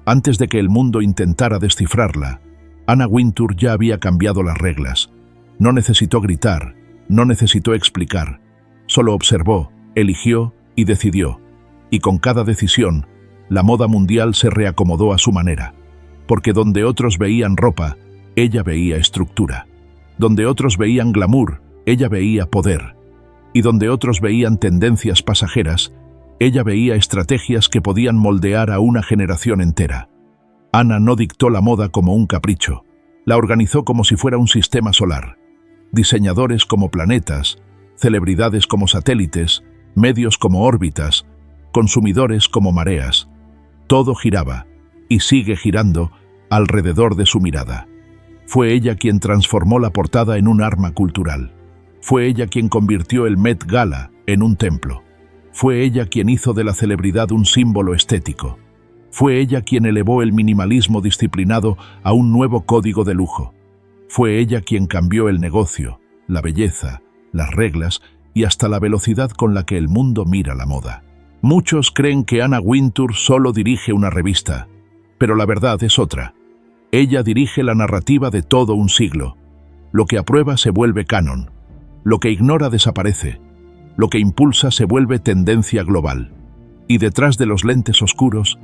Antes de que el mundo intentara descifrarla, Anna Wintour ya había cambiado las reglas. No necesitó gritar, no necesitó explicar. Solo observó, eligió y decidió. Y con cada decisión, la moda mundial se reacomodó a su manera. Porque donde otros veían ropa, ella veía estructura. Donde otros veían glamour, ella veía poder. Y donde otros veían tendencias pasajeras, ella veía estrategias que podían moldear a una generación entera. Anna no dictó la moda como un capricho. La organizó como si fuera un sistema solar. Diseñadores como planetas, celebridades como satélites, medios como órbitas, consumidores como mareas. Todo giraba, y sigue girando, alrededor de su mirada. Fue ella quien transformó la portada en un arma cultural. Fue ella quien convirtió el Met Gala en un templo. Fue ella quien hizo de la celebridad un símbolo estético. Fue ella quien elevó el minimalismo disciplinado a un nuevo código de lujo. Fue ella quien cambió el negocio, la belleza, las reglas y hasta la velocidad con la que el mundo mira la moda. Muchos creen que Anna Wintour solo dirige una revista, pero la verdad es otra. Ella dirige la narrativa de todo un siglo. Lo que aprueba se vuelve canon. Lo que ignora desaparece. Lo que impulsa se vuelve tendencia global. Y detrás de los lentes oscuros,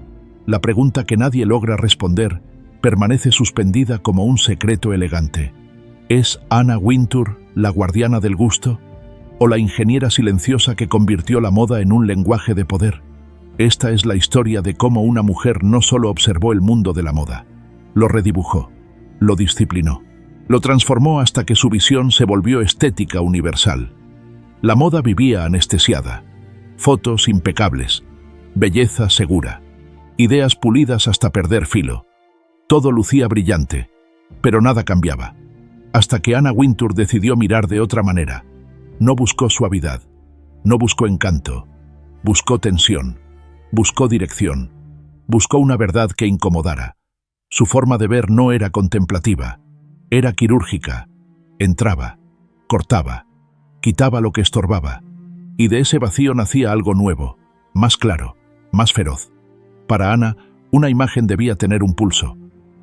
la pregunta que nadie logra responder permanece suspendida como un secreto elegante. ¿Es Anna Wintour la guardiana del gusto? ¿O la ingeniera silenciosa que convirtió la moda en un lenguaje de poder? Esta es la historia de cómo una mujer no solo observó el mundo de la moda, lo redibujó, lo disciplinó, lo transformó hasta que su visión se volvió estética universal. La moda vivía anestesiada, fotos impecables, belleza segura, ideas pulidas hasta perder filo. Todo lucía brillante, pero nada cambiaba. Hasta que Anna Wintour decidió mirar de otra manera. No buscó suavidad, no buscó encanto, buscó tensión, buscó dirección, buscó una verdad que incomodara. Su forma de ver no era contemplativa, era quirúrgica. Entraba, cortaba, quitaba lo que estorbaba, y de ese vacío nacía algo nuevo, más claro, más feroz. Para Anna, una imagen debía tener un pulso,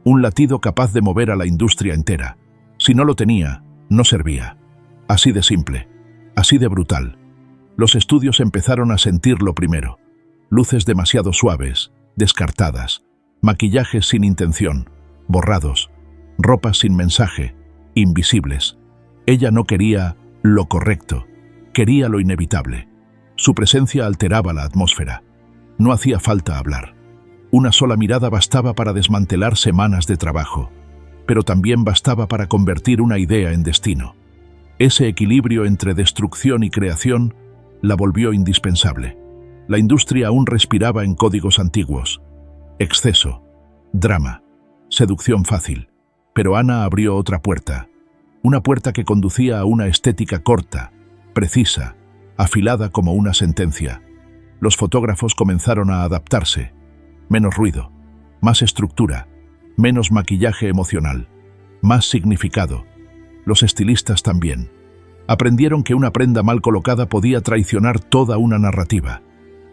un latido capaz de mover a la industria entera. Si no lo tenía, no servía. Así de simple, así de brutal. Los estudios empezaron a sentirlo primero. Luces demasiado suaves, descartadas, maquillajes sin intención, borrados, ropas sin mensaje, invisibles. Ella no quería lo correcto, quería lo inevitable. Su presencia alteraba la atmósfera. No hacía falta hablar. Una sola mirada bastaba para desmantelar semanas de trabajo, pero también bastaba para convertir una idea en destino. Ese equilibrio entre destrucción y creación la volvió indispensable. La industria aún respiraba en códigos antiguos. Exceso, drama, seducción fácil. Pero Anna abrió otra puerta. Una puerta que conducía a una estética corta, precisa, afilada como una sentencia. Los fotógrafos comenzaron a adaptarse. Menos ruido, más estructura, menos maquillaje emocional, más significado. Los estilistas también. Aprendieron que una prenda mal colocada podía traicionar toda una narrativa,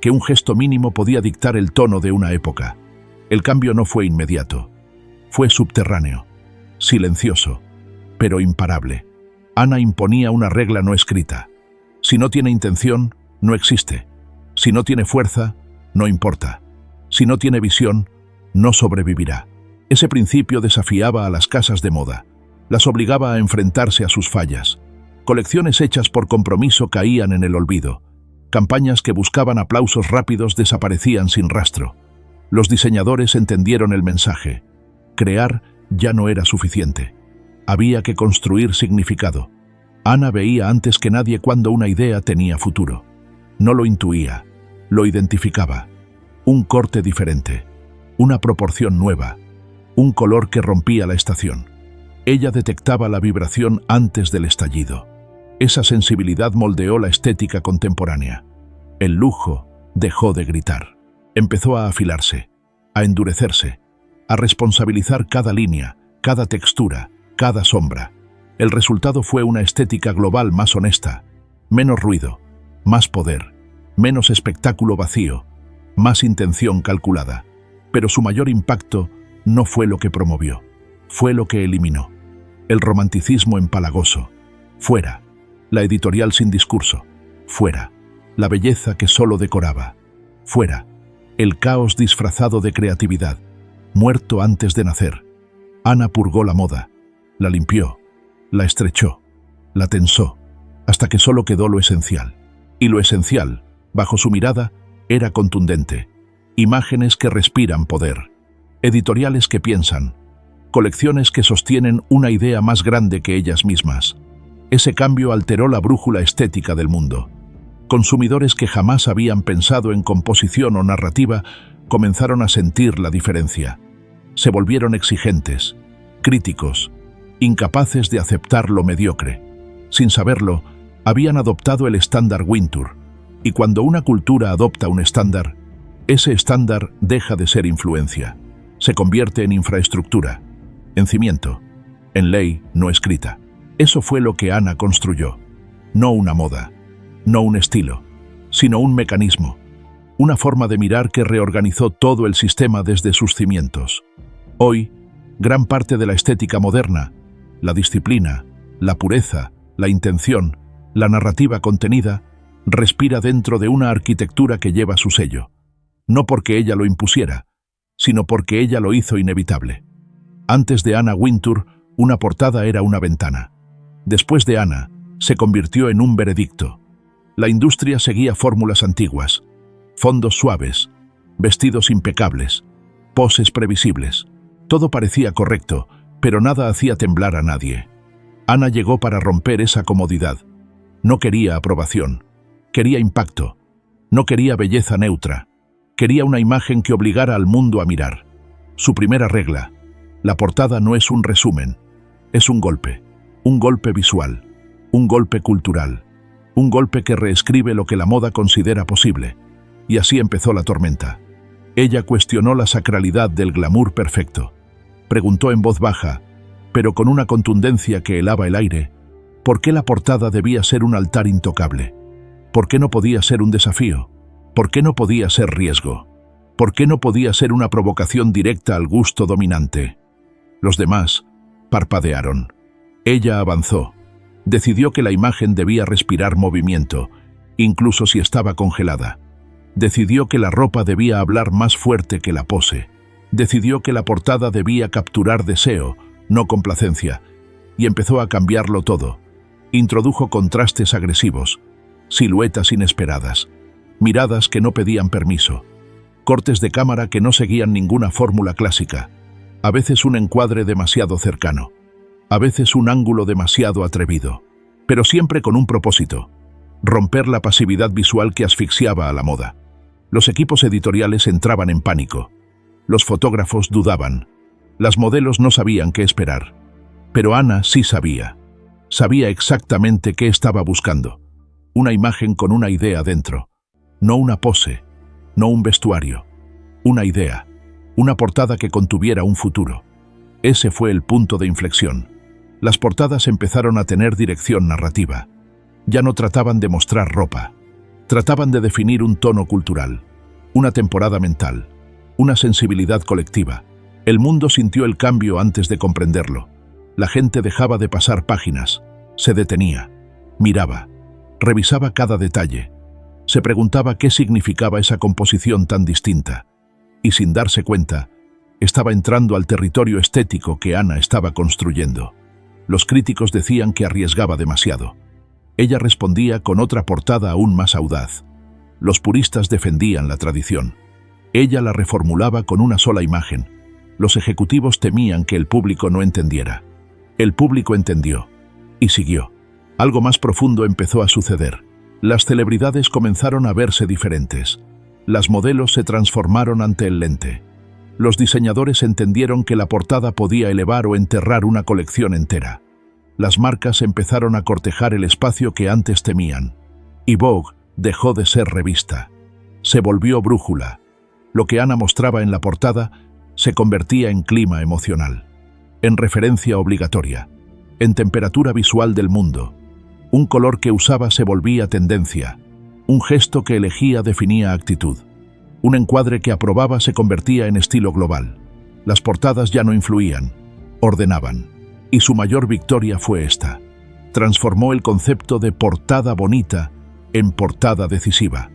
que un gesto mínimo podía dictar el tono de una época. El cambio no fue inmediato. Fue subterráneo, silencioso, pero imparable. Anna imponía una regla no escrita. Si no tiene intención, no existe. Si no tiene fuerza, no importa. Si no tiene visión, no sobrevivirá. Ese principio desafiaba a las casas de moda. Las obligaba a enfrentarse a sus fallas. Colecciones hechas por compromiso caían en el olvido. Campañas que buscaban aplausos rápidos desaparecían sin rastro. Los diseñadores entendieron el mensaje. Crear ya no era suficiente. Había que construir significado. Anna veía antes que nadie cuando una idea tenía futuro. No lo intuía, lo identificaba. Un corte diferente, una proporción nueva, un color que rompía la estación. Ella detectaba la vibración antes del estallido. Esa sensibilidad moldeó la estética contemporánea. El lujo dejó de gritar. Empezó a afilarse, a endurecerse, a responsabilizar cada línea, cada textura, cada sombra. El resultado fue una estética global más honesta, menos ruido, más poder, menos espectáculo vacío, más intención calculada. Pero su mayor impacto no fue lo que promovió, fue lo que eliminó. El romanticismo empalagoso, fuera. La editorial sin discurso, fuera. La belleza que solo decoraba, fuera. El caos disfrazado de creatividad, muerto antes de nacer. Ana purgó la moda, la limpió, la estrechó, la tensó, hasta que solo quedó lo esencial. Y lo esencial, bajo su mirada, era contundente. Imágenes que respiran poder, editoriales que piensan, colecciones que sostienen una idea más grande que ellas mismas. Ese cambio alteró la brújula estética del mundo. Consumidores que jamás habían pensado en composición o narrativa comenzaron a sentir la diferencia. Se volvieron exigentes, críticos, incapaces de aceptar lo mediocre. Sin saberlo, habían adoptado el estándar Wintour, y cuando una cultura adopta un estándar, ese estándar deja de ser influencia, se convierte en infraestructura, en cimiento, en ley no escrita. Eso fue lo que Ana construyó, no una moda, no un estilo, sino un mecanismo, una forma de mirar que reorganizó todo el sistema desde sus cimientos. Hoy, gran parte de la estética moderna, la disciplina, la pureza, la intención, la narrativa contenida, respira dentro de una arquitectura que lleva su sello. No porque ella lo impusiera, sino porque ella lo hizo inevitable. Antes de Anna Wintour, una portada era una ventana. Después de Anna, se convirtió en un veredicto. La industria seguía fórmulas antiguas, fondos suaves, vestidos impecables, poses previsibles. Todo parecía correcto, pero nada hacía temblar a nadie. Anna llegó para romper esa comodidad. No quería aprobación, quería impacto, no quería belleza neutra. Quería una imagen que obligara al mundo a mirar. Su primera regla: la portada no es un resumen, es un golpe visual, un golpe cultural, un golpe que reescribe lo que la moda considera posible. Y así empezó la tormenta. Ella cuestionó la sacralidad del glamour perfecto. Preguntó en voz baja, pero con una contundencia que helaba el aire, ¿por qué la portada debía ser un altar intocable? ¿Por qué no podía ser un desafío? ¿Por qué no podía ser riesgo? ¿Por qué no podía ser una provocación directa al gusto dominante? Los demás parpadearon. Ella avanzó. Decidió que la imagen debía respirar movimiento, incluso si estaba congelada. Decidió que la ropa debía hablar más fuerte que la pose. Decidió que la portada debía capturar deseo, no complacencia, y empezó a cambiarlo todo. Introdujo contrastes agresivos, siluetas inesperadas, miradas que no pedían permiso, cortes de cámara que no seguían ninguna fórmula clásica, a veces un encuadre demasiado cercano, a veces un ángulo demasiado atrevido, pero siempre con un propósito: romper la pasividad visual que asfixiaba a la moda. Los equipos editoriales entraban en pánico, los fotógrafos dudaban, las modelos no sabían qué esperar, pero Ana sí sabía exactamente qué estaba buscando: una imagen con una idea dentro. No una pose, no un vestuario, una idea, una portada que contuviera un futuro. Ese fue el punto de inflexión. Las portadas empezaron a tener dirección narrativa. Ya no trataban de mostrar ropa, trataban de definir un tono cultural, una temporada mental, una sensibilidad colectiva. El mundo sintió el cambio antes de comprenderlo. La gente dejaba de pasar páginas, se detenía, miraba, revisaba cada detalle. Se preguntaba qué significaba esa composición tan distinta, y sin darse cuenta, estaba entrando al territorio estético que Ana estaba construyendo. Los críticos decían que arriesgaba demasiado. Ella respondía con otra portada aún más audaz. Los puristas defendían la tradición. Ella la reformulaba con una sola imagen. Los ejecutivos temían que el público no entendiera. El público entendió, y siguió. Algo más profundo empezó a suceder. Las celebridades comenzaron a verse diferentes. Las modelos se transformaron ante el lente. Los diseñadores entendieron que la portada podía elevar o enterrar una colección entera. Las marcas empezaron a cortejar el espacio que antes temían. Y Vogue dejó de ser revista. Se volvió brújula. Lo que Ana mostraba en la portada se convertía en clima emocional, en referencia obligatoria, en temperatura visual del mundo. Un color que usaba se volvía tendencia, un gesto que elegía definía actitud. Un encuadre que aprobaba se convertía en estilo global. Las portadas ya no influían, ordenaban. Y su mayor victoria fue esta. Transformó el concepto de portada bonita en portada decisiva.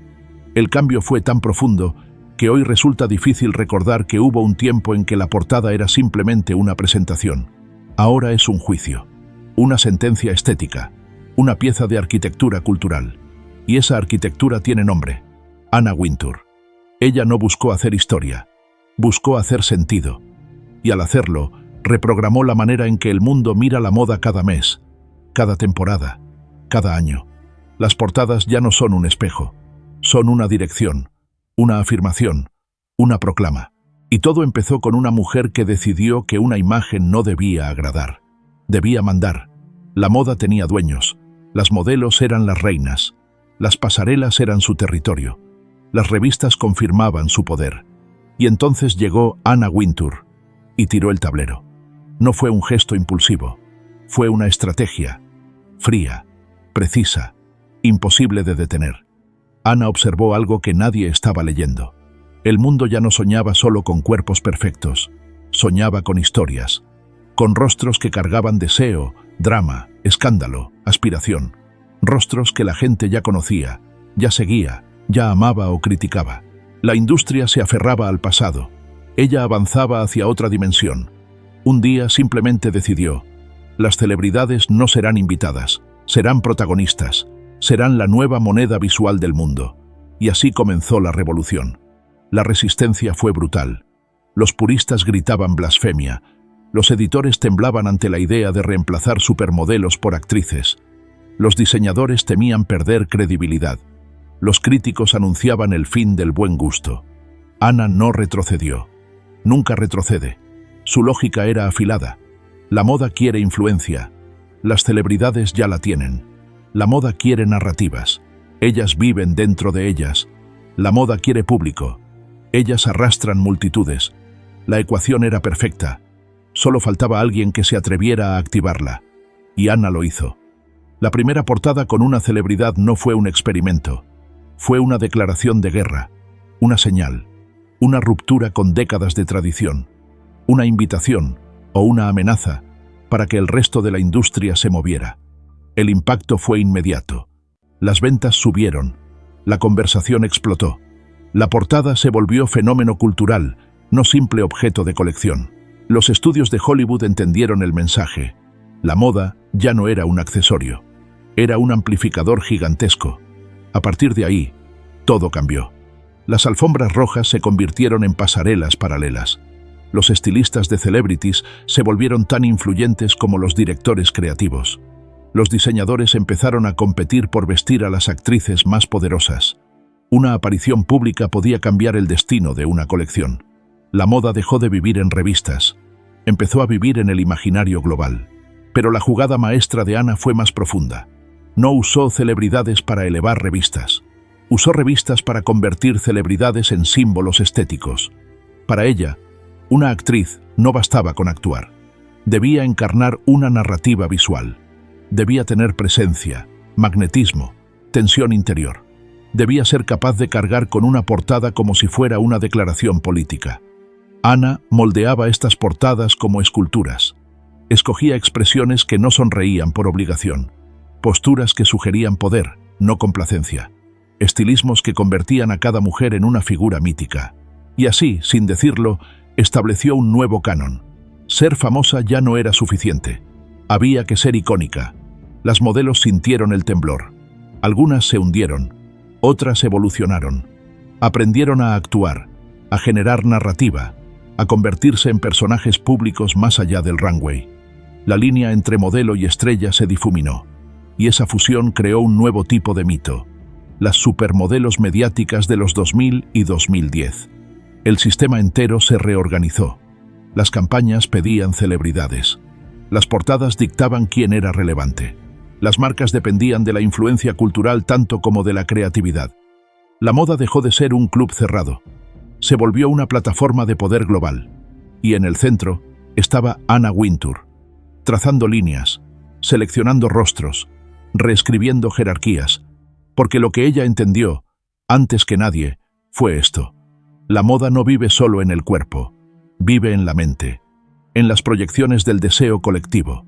El cambio fue tan profundo que hoy resulta difícil recordar que hubo un tiempo en que la portada era simplemente una presentación. Ahora es un juicio, una sentencia estética, una pieza de arquitectura cultural. Y esa arquitectura tiene nombre: Anna Wintour. Ella no buscó hacer historia, buscó hacer sentido. Y al hacerlo, reprogramó la manera en que el mundo mira la moda cada mes, cada temporada, cada año. Las portadas ya no son un espejo, son una dirección, una afirmación, una proclama. Y todo empezó con una mujer que decidió que una imagen no debía agradar, debía mandar. La moda tenía dueños, las modelos eran las reinas, las pasarelas eran su territorio, las revistas confirmaban su poder. Y entonces llegó Anna Wintour y tiró el tablero. No fue un gesto impulsivo, fue una estrategia, fría, precisa, imposible de detener. Anna observó algo que nadie estaba leyendo. El mundo ya no soñaba solo con cuerpos perfectos, soñaba con historias, con rostros que cargaban deseo, drama, escándalo, aspiración. Rostros que la gente ya conocía, ya seguía, ya amaba o criticaba. La industria se aferraba al pasado. Ella avanzaba hacia otra dimensión. Un día simplemente decidió: las celebridades no serán invitadas, serán protagonistas, serán la nueva moneda visual del mundo. Y así comenzó la revolución. La resistencia fue brutal. Los puristas gritaban blasfemia. Los editores temblaban ante la idea de reemplazar supermodelos por actrices. Los diseñadores temían perder credibilidad. Los críticos anunciaban el fin del buen gusto. Anna no retrocedió. Nunca retrocede. Su lógica era afilada. La moda quiere influencia. Las celebridades ya la tienen. La moda quiere narrativas. Ellas viven dentro de ellas. La moda quiere público. Ellas arrastran multitudes. La ecuación era perfecta. Solo faltaba alguien que se atreviera a activarla. Y Anna lo hizo. La primera portada con una celebridad no fue un experimento. Fue una declaración de guerra, una señal, una ruptura con décadas de tradición, una invitación o una amenaza para que el resto de la industria se moviera. El impacto fue inmediato. Las ventas subieron. La conversación explotó. La portada se volvió fenómeno cultural, no simple objeto de colección. Los estudios de Hollywood entendieron el mensaje. La moda ya no era un accesorio. Era un amplificador gigantesco. A partir de ahí, todo cambió. Las alfombras rojas se convirtieron en pasarelas paralelas. Los estilistas de celebrities se volvieron tan influyentes como los directores creativos. Los diseñadores empezaron a competir por vestir a las actrices más poderosas. Una aparición pública podía cambiar el destino de una colección. La moda dejó de vivir en revistas. Empezó a vivir en el imaginario global. Pero la jugada maestra de Anna fue más profunda. No usó celebridades para elevar revistas. Usó revistas para convertir celebridades en símbolos estéticos. Para ella, una actriz no bastaba con actuar. Debía encarnar una narrativa visual. Debía tener presencia, magnetismo, tensión interior. Debía ser capaz de cargar con una portada como si fuera una declaración política. Anna moldeaba estas portadas como esculturas. Escogía expresiones que no sonreían por obligación. Posturas que sugerían poder, no complacencia. Estilismos que convertían a cada mujer en una figura mítica. Y así, sin decirlo, estableció un nuevo canon. Ser famosa ya no era suficiente. Había que ser icónica. Las modelos sintieron el temblor. Algunas se hundieron, otras evolucionaron. Aprendieron a actuar, a generar narrativa, a convertirse en personajes públicos más allá del runway. La línea entre modelo y estrella se difuminó, y esa fusión creó un nuevo tipo de mito: las supermodelos mediáticas de los 2000 y 2010. El sistema entero se reorganizó. Las campañas pedían celebridades. Las portadas dictaban quién era relevante. Las marcas dependían de la influencia cultural tanto como de la creatividad. La moda dejó de ser un club cerrado. Se volvió una plataforma de poder global. Y en el centro estaba Anna Wintour, trazando líneas, seleccionando rostros, reescribiendo jerarquías, porque lo que ella entendió, antes que nadie, fue esto: La moda no vive solo en el cuerpo, vive en la mente, en las proyecciones del deseo colectivo.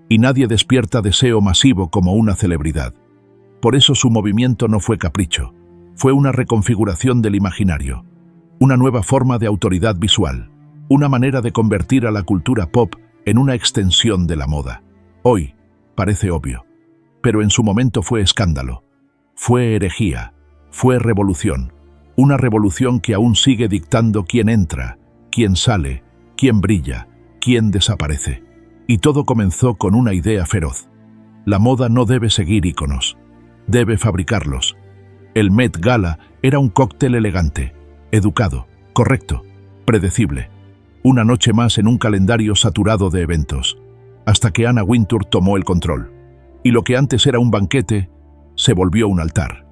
Y nadie despierta deseo masivo como una celebridad. Por eso su movimiento no fue capricho, fue una reconfiguración del imaginario, una nueva forma de autoridad visual, una manera de convertir a la cultura pop en una extensión de la moda. Hoy parece obvio, pero en su momento fue escándalo, fue herejía, fue revolución, una revolución que aún sigue dictando quién entra, quién sale, quién brilla, quién desaparece. Y todo comenzó con una idea feroz. La moda no debe seguir íconos, debe fabricarlos. El Met Gala era un cóctel elegante, educado, correcto, predecible. Una noche más en un calendario saturado de eventos, hasta que Anna Wintour tomó el control. Y lo que antes era un banquete, se volvió un altar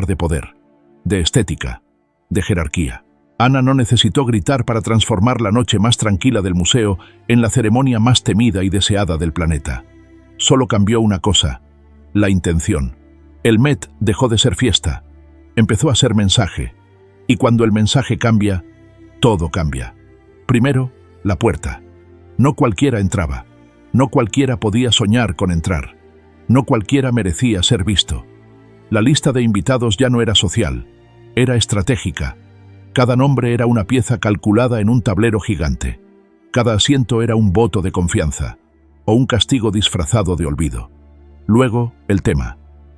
de poder, de estética, de jerarquía. Anna no necesitó gritar para transformar la noche más tranquila del museo en la ceremonia más temida y deseada del planeta. Solo cambió una cosa, la intención. El Met dejó de ser fiesta, empezó a ser mensaje, y cuando el mensaje cambia, todo cambia. Primero, la puerta. No cualquiera entraba, no cualquiera podía soñar con entrar, no cualquiera merecía ser visto. La lista de invitados ya no era social, era estratégica. Cada nombre era una pieza calculada en un tablero gigante. Cada asiento era un voto de confianza, o un castigo disfrazado de olvido. Luego, el tema.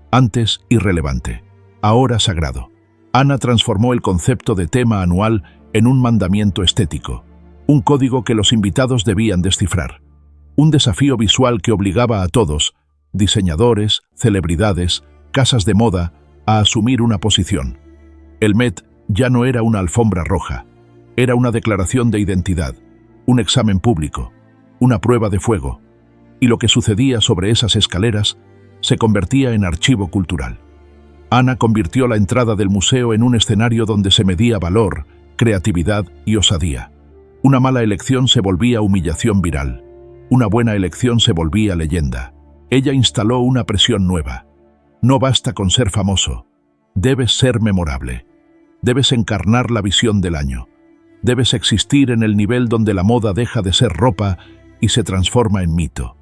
Antes, irrelevante. Ahora, sagrado. Anna transformó el concepto de tema anual en un mandamiento estético. Un código que los invitados debían descifrar. Un desafío visual que obligaba a todos, diseñadores, celebridades, casas de moda, a asumir una posición. El Met ya no era una alfombra roja, era una declaración de identidad, un examen público, una prueba de fuego, y lo que sucedía sobre esas escaleras se convertía en archivo cultural. Anna convirtió la entrada del museo en un escenario donde se medía valor, creatividad y osadía. Una mala elección se volvía humillación viral, una buena elección se volvía leyenda. Ella instaló una presión nueva. No basta con ser famoso, debes ser memorable. Debes encarnar la visión del año. Debes existir en el nivel donde la moda deja de ser ropa y se transforma en mito.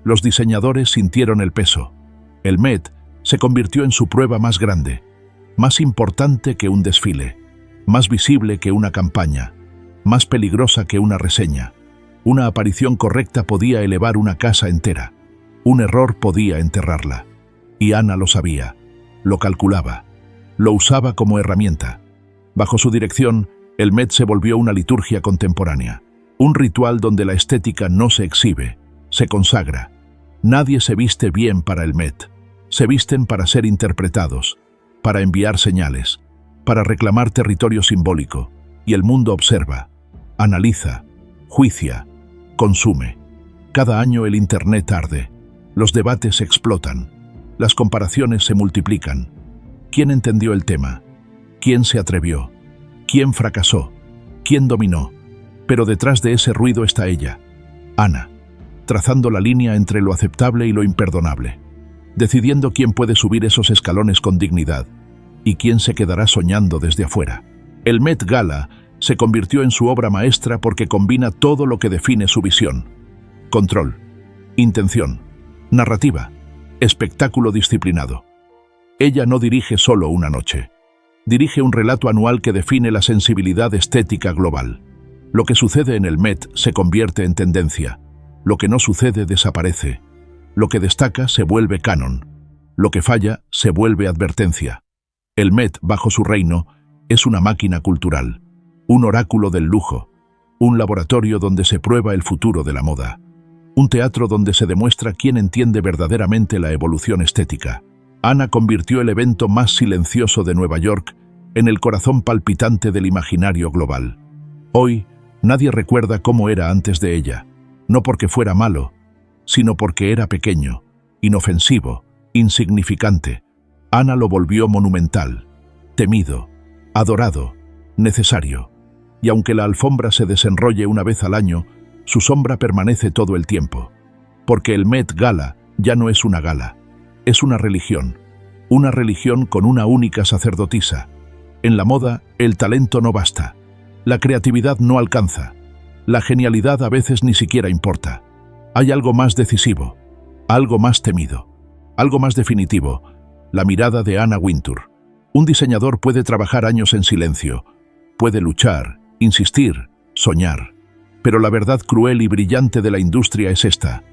Los diseñadores sintieron el peso. El Met se convirtió en su prueba más grande, más importante que un desfile, más visible que una campaña, más peligrosa que una reseña. Una aparición correcta podía elevar una casa entera. Un error podía enterrarla. Y Anna lo sabía, lo calculaba, lo usaba como herramienta. Bajo su dirección, el Met se volvió una liturgia contemporánea, un ritual donde la estética no se exhibe, se consagra. Nadie se viste bien para el Met, se visten para ser interpretados, para enviar señales, para reclamar territorio simbólico, y el mundo observa, analiza, juicia, consume. Cada año el Internet arde, los debates explotan, las comparaciones se multiplican. ¿Quién entendió el tema? ¿Quién se atrevió? ¿Quién fracasó? ¿Quién dominó? Pero detrás de ese ruido está ella, Anna, trazando la línea entre lo aceptable y lo imperdonable, decidiendo quién puede subir esos escalones con dignidad y quién se quedará soñando desde afuera. El Met Gala se convirtió en su obra maestra porque combina todo lo que define su visión: control, intención, narrativa, espectáculo disciplinado. Ella no dirige solo una noche. Dirige un relato anual que define la sensibilidad estética global. Lo que sucede en el Met se convierte en tendencia. Lo que no sucede desaparece. Lo que destaca se vuelve canon. Lo que falla se vuelve advertencia. El Met, bajo su reino, es una máquina cultural, un oráculo del lujo, un laboratorio donde se prueba el futuro de la moda, un teatro donde se demuestra quién entiende verdaderamente la evolución estética. Anna convirtió el evento más silencioso de Nueva York en el corazón palpitante del imaginario global. Hoy, nadie recuerda cómo era antes de ella, no porque fuera malo, sino porque era pequeño, inofensivo, insignificante. Anna lo volvió monumental, temido, adorado, necesario. Y aunque la alfombra se desenrolle una vez al año, su sombra permanece todo el tiempo. Porque el Met Gala ya no es una gala, es una religión con una única sacerdotisa. En la moda, El talento no basta. La creatividad no alcanza. La genialidad a veces ni siquiera importa. Hay algo más decisivo, algo más temido, algo más definitivo: la mirada de Anna Wintour. Un diseñador puede trabajar años en silencio, puede luchar, insistir, soñar. Pero la verdad cruel y brillante de la industria es esta: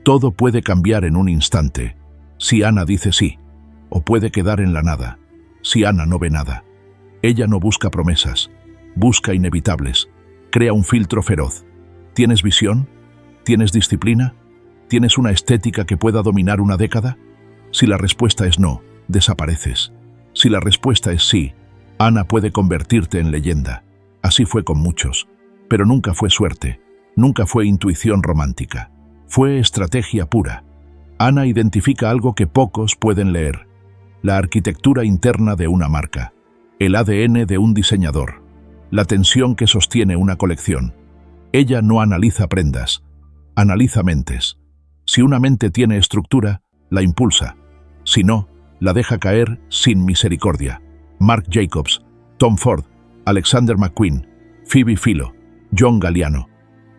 todo puede cambiar en un instante, si Anna dice sí, o puede quedar en la nada, si Anna no ve nada. Ella no busca promesas, busca inevitables, crea un filtro feroz. ¿Tienes visión? ¿Tienes disciplina? ¿Tienes una estética que pueda dominar una década? Si la respuesta es no, desapareces. Si la respuesta es sí, Anna puede convertirte en leyenda. Así fue con muchos, pero nunca fue suerte, nunca fue intuición romántica. Fue estrategia pura. Anna identifica algo que pocos pueden leer: la arquitectura interna de una marca, el ADN de un diseñador, la tensión que sostiene una colección. Ella no analiza prendas, analiza mentes. Si una mente tiene estructura, la impulsa. Si no, la deja caer sin misericordia. Marc Jacobs, Tom Ford, Alexander McQueen, Phoebe Philo, John Galliano.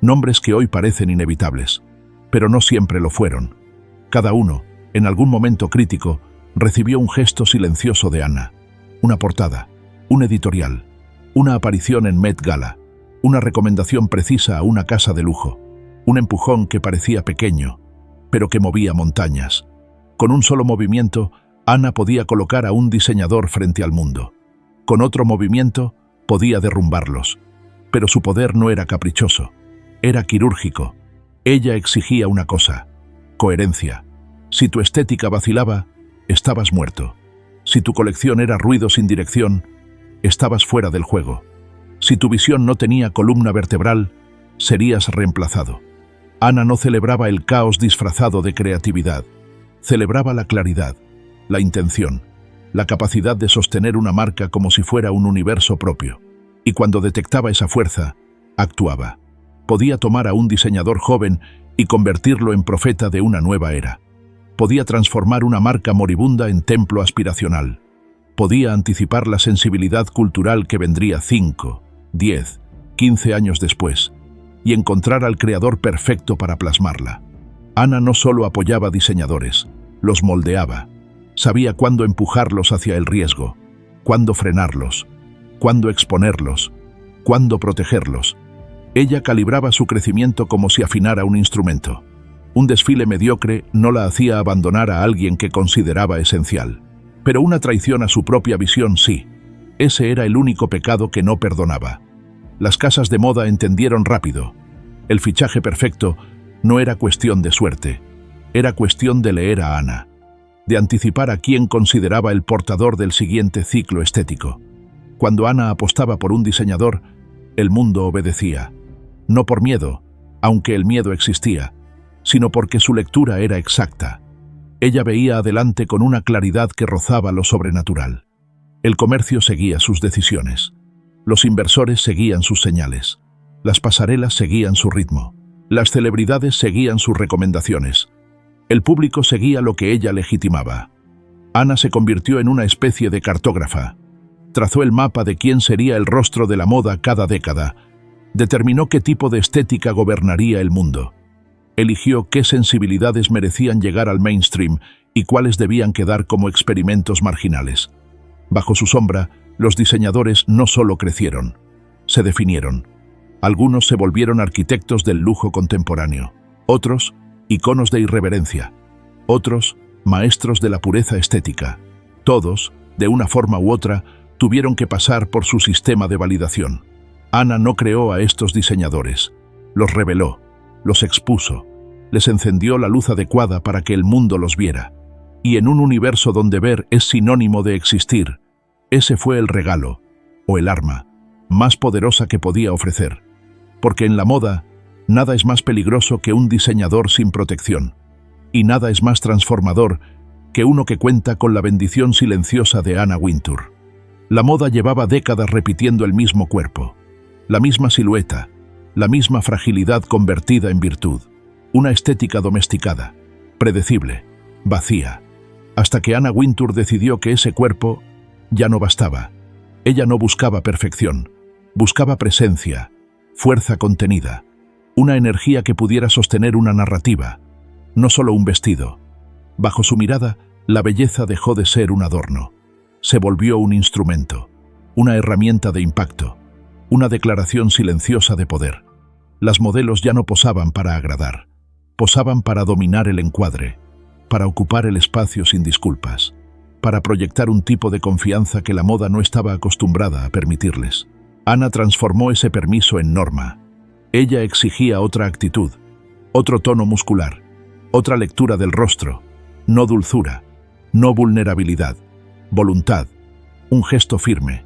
Nombres que hoy parecen inevitables, pero no siempre lo fueron. Cada uno, en algún momento crítico, recibió un gesto silencioso de Anna. Una portada, un editorial, una aparición en Met Gala, una recomendación precisa a una casa de lujo, un empujón que parecía pequeño, pero que movía montañas. Con un solo movimiento, Anna podía colocar a un diseñador frente al mundo. Con otro movimiento, podía derrumbarlos. Pero su poder no era caprichoso, era quirúrgico. Ella exigía una cosa: coherencia. Si tu estética vacilaba, estabas muerto. Si tu colección era ruido sin dirección, estabas fuera del juego. Si tu visión no tenía columna vertebral, serías reemplazado. Anna no celebraba el caos disfrazado de creatividad. Celebraba la claridad, la intención, la capacidad de sostener una marca como si fuera un universo propio. Y cuando detectaba esa fuerza, actuaba. Podía tomar a un diseñador joven y convertirlo en profeta de una nueva era. Podía transformar una marca moribunda en templo aspiracional. Podía anticipar la sensibilidad cultural que vendría 5, 10, 15 años después, y encontrar al creador perfecto para plasmarla. Anna no solo apoyaba diseñadores, los moldeaba. Sabía cuándo empujarlos hacia el riesgo, cuándo frenarlos, cuándo exponerlos, cuándo protegerlos. Ella calibraba su crecimiento como si afinara un instrumento. Un desfile mediocre no la hacía abandonar a alguien que consideraba esencial. Pero una traición a su propia visión sí. Ese era el único pecado que no perdonaba. Las casas de moda entendieron rápido: el fichaje perfecto no era cuestión de suerte, era cuestión de leer a Anna, de anticipar a quién consideraba el portador del siguiente ciclo estético. Cuando Anna apostaba por un diseñador, el mundo obedecía. No por miedo, aunque el miedo existía, sino porque su lectura era exacta. Ella veía adelante con una claridad que rozaba lo sobrenatural. El comercio seguía sus decisiones. Los inversores seguían sus señales. Las pasarelas seguían su ritmo. Las celebridades seguían sus recomendaciones. El público seguía lo que ella legitimaba. Anna se convirtió en una especie de cartógrafa. Trazó el mapa de quién sería el rostro de la moda cada década. Determinó qué tipo de estética gobernaría el mundo. Eligió qué sensibilidades merecían llegar al mainstream y cuáles debían quedar como experimentos marginales. Bajo su sombra, los diseñadores no solo crecieron, se definieron. Algunos se volvieron arquitectos del lujo contemporáneo, otros, iconos de irreverencia, otros, maestros de la pureza estética. Todos, de una forma u otra, tuvieron que pasar por su sistema de validación. Anna no creó a estos diseñadores, los reveló, los expuso, les encendió la luz adecuada para que el mundo los viera. Y en un universo donde ver es sinónimo de existir, ese fue el regalo, o el arma, más poderosa que podía ofrecer. Porque en la moda, nada es más peligroso que un diseñador sin protección, y nada es más transformador que uno que cuenta con la bendición silenciosa de Anna Wintour. La moda llevaba décadas repitiendo el mismo cuerpo, la misma silueta, la misma fragilidad convertida en virtud, una estética domesticada, predecible, vacía, hasta que Anna Wintour decidió que ese cuerpo ya no bastaba, Ella no buscaba perfección, buscaba presencia, fuerza contenida, una energía que pudiera sostener una narrativa, no solo un vestido. Bajo su mirada, la belleza dejó de ser un adorno. Se volvió un instrumento, una herramienta de impacto, una declaración silenciosa de poder. Las modelos ya no posaban para agradar, posaban para dominar el encuadre, para ocupar el espacio sin disculpas, para proyectar un tipo de confianza que la moda no estaba acostumbrada a permitirles. Ana transformó ese permiso en norma. Ella exigía otra actitud, otro tono muscular, otra lectura del rostro, no dulzura, no vulnerabilidad, voluntad, un gesto firme,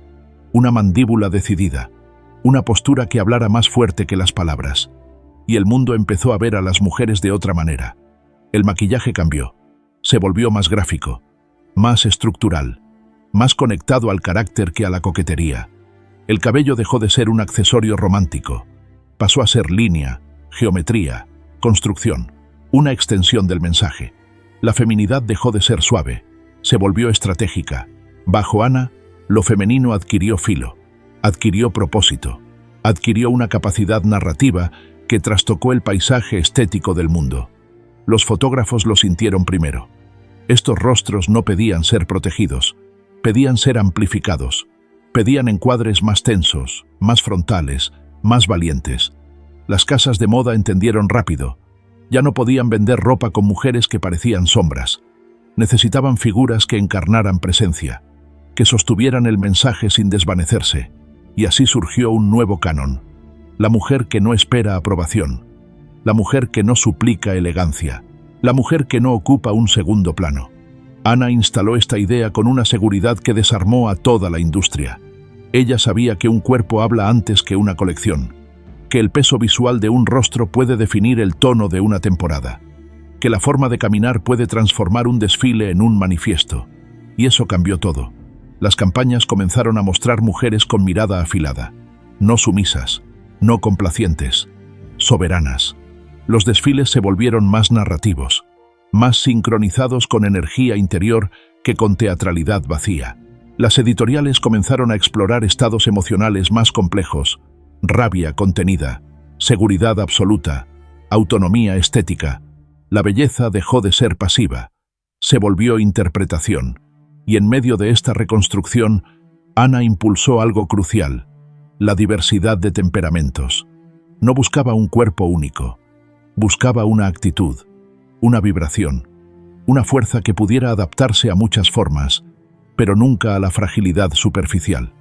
una mandíbula decidida, una postura que hablara más fuerte que las palabras. Y el mundo empezó a ver a las mujeres de otra manera. El maquillaje cambió, se volvió más gráfico, más estructural, más conectado al carácter que a la coquetería. El cabello dejó de ser un accesorio romántico, pasó a ser línea, geometría, construcción, una extensión del mensaje. La feminidad dejó de ser suave, se volvió estratégica. Bajo Ana, lo femenino adquirió filo, adquirió propósito, adquirió una capacidad narrativa que trastocó el paisaje estético del mundo. Los fotógrafos lo sintieron primero. Estos rostros no pedían ser protegidos, pedían ser amplificados, pedían encuadres más tensos, más frontales, más valientes. Las casas de moda entendieron rápido. Ya no podían vender ropa con mujeres que parecían sombras. Necesitaban figuras que encarnaran presencia, que sostuvieran el mensaje sin desvanecerse. Y así surgió un nuevo canon. La mujer que no espera aprobación, la mujer que no suplica elegancia, la mujer que no ocupa un segundo plano. Ana instaló esta idea con una seguridad que desarmó a toda la industria. Ella sabía que un cuerpo habla antes que una colección, que el peso visual de un rostro puede definir el tono de una temporada, que la forma de caminar puede transformar un desfile en un manifiesto. Y eso cambió todo. Las campañas comenzaron a mostrar mujeres con mirada afilada, no sumisas, no complacientes, soberanas. Los desfiles se volvieron más narrativos, más sincronizados con energía interior que con teatralidad vacía. Las editoriales comenzaron a explorar estados emocionales más complejos, rabia contenida, seguridad absoluta, autonomía estética. La belleza dejó de ser pasiva, se volvió interpretación. Y en medio de esta reconstrucción, Ana impulsó algo crucial: la diversidad de temperamentos. No buscaba un cuerpo único, buscaba una actitud, una vibración, una fuerza que pudiera adaptarse a muchas formas, pero nunca a la fragilidad superficial.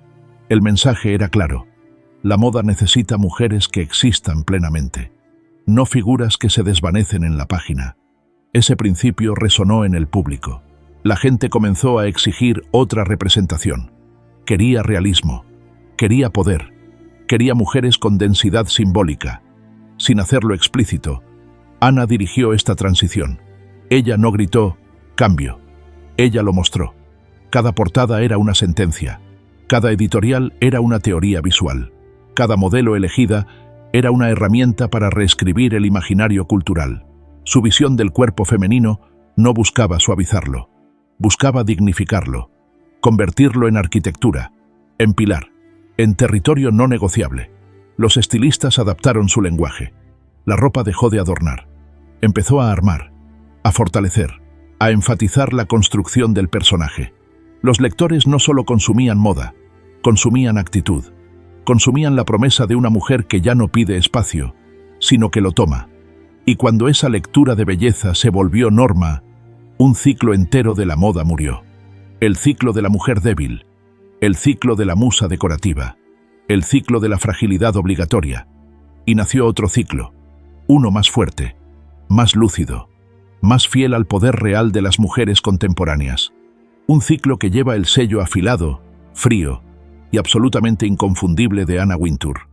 El mensaje era claro: la moda necesita mujeres que existan plenamente, no figuras que se desvanecen en la página. Ese principio resonó en el público. La gente comenzó a exigir otra representación. Quería realismo, quería poder, quería mujeres con densidad simbólica. Sin hacerlo explícito, Ana dirigió esta transición. Ella no gritó «cambio», ella lo mostró. Cada portada era una sentencia, cada editorial era una teoría visual, cada modelo elegida era una herramienta para reescribir el imaginario cultural. Su visión del cuerpo femenino no buscaba suavizarlo, buscaba dignificarlo, convertirlo en arquitectura, en pilar, en territorio no negociable. Los estilistas adaptaron su lenguaje. La ropa dejó de adornar. Empezó a armar, a fortalecer, a enfatizar la construcción del personaje. Los lectores no solo consumían moda, consumían actitud, consumían la promesa de una mujer que ya no pide espacio, sino que lo toma. Y cuando esa lectura de belleza se volvió norma, un ciclo entero de la moda murió. El ciclo de la mujer débil, el ciclo de la musa decorativa, el ciclo de la fragilidad obligatoria. Y nació otro ciclo, uno más fuerte, más lúcido, más fiel al poder real de las mujeres contemporáneas. Un ciclo que lleva el sello afilado, frío y absolutamente inconfundible de Anna Wintour.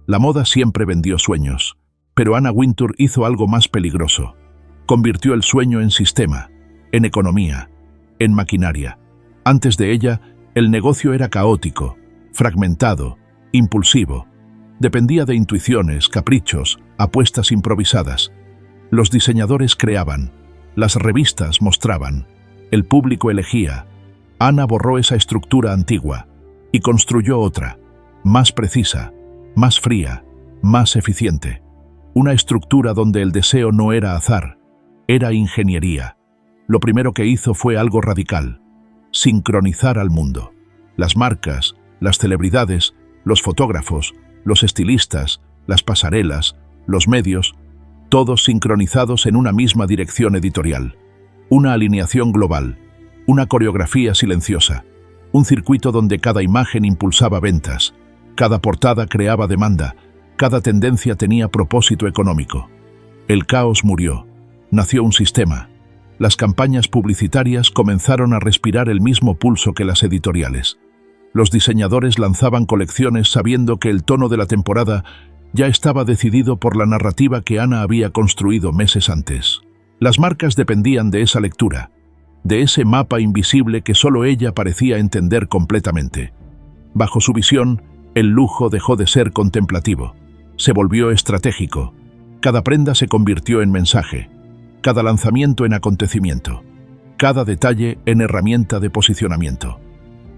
La moda siempre vendió sueños, pero Anna Wintour hizo algo más peligroso. Convirtió el sueño en sistema, en economía, en maquinaria. Antes de ella, el negocio era caótico, fragmentado, impulsivo. Dependía de intuiciones, caprichos, apuestas improvisadas. Los diseñadores creaban, las revistas mostraban, el público elegía. Ana borró esa estructura antigua. y construyó otra, más precisa, más fría, más eficiente. Una estructura donde el deseo no era azar, era ingeniería. Lo primero que hizo fue algo radical: sincronizar al mundo. Las marcas, las celebridades, los fotógrafos, los estilistas, las pasarelas, los medios, todos sincronizados en una misma dirección editorial. Una alineación global, una coreografía silenciosa, un circuito donde cada imagen impulsaba ventas, cada portada creaba demanda, cada tendencia tenía propósito económico. El caos murió, nació un sistema. Las campañas publicitarias comenzaron a respirar el mismo pulso que las editoriales. Los diseñadores lanzaban colecciones sabiendo que el tono de la temporada ya estaba decidido por la narrativa que Anna había construido meses antes. Las marcas dependían de esa lectura, de ese mapa invisible que solo ella parecía entender completamente. Bajo su visión, el lujo dejó de ser contemplativo. Se volvió estratégico. Cada prenda se convirtió en mensaje, cada lanzamiento en acontecimiento, cada detalle en herramienta de posicionamiento.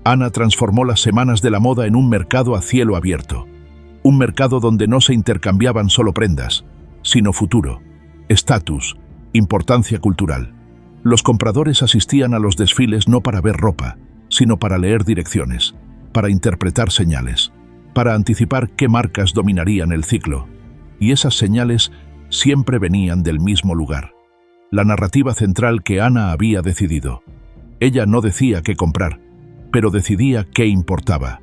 Anna transformó las semanas de la moda en un mercado a cielo abierto. Un mercado donde no se intercambiaban solo prendas, sino futuro, estatus, importancia cultural. Los compradores asistían a los desfiles no para ver ropa, sino para leer direcciones, para interpretar señales, para anticipar qué marcas dominarían el ciclo. Y esas señales siempre venían del mismo lugar: la narrativa central que Anna había decidido. Ella no decía qué comprar, pero decidía qué importaba.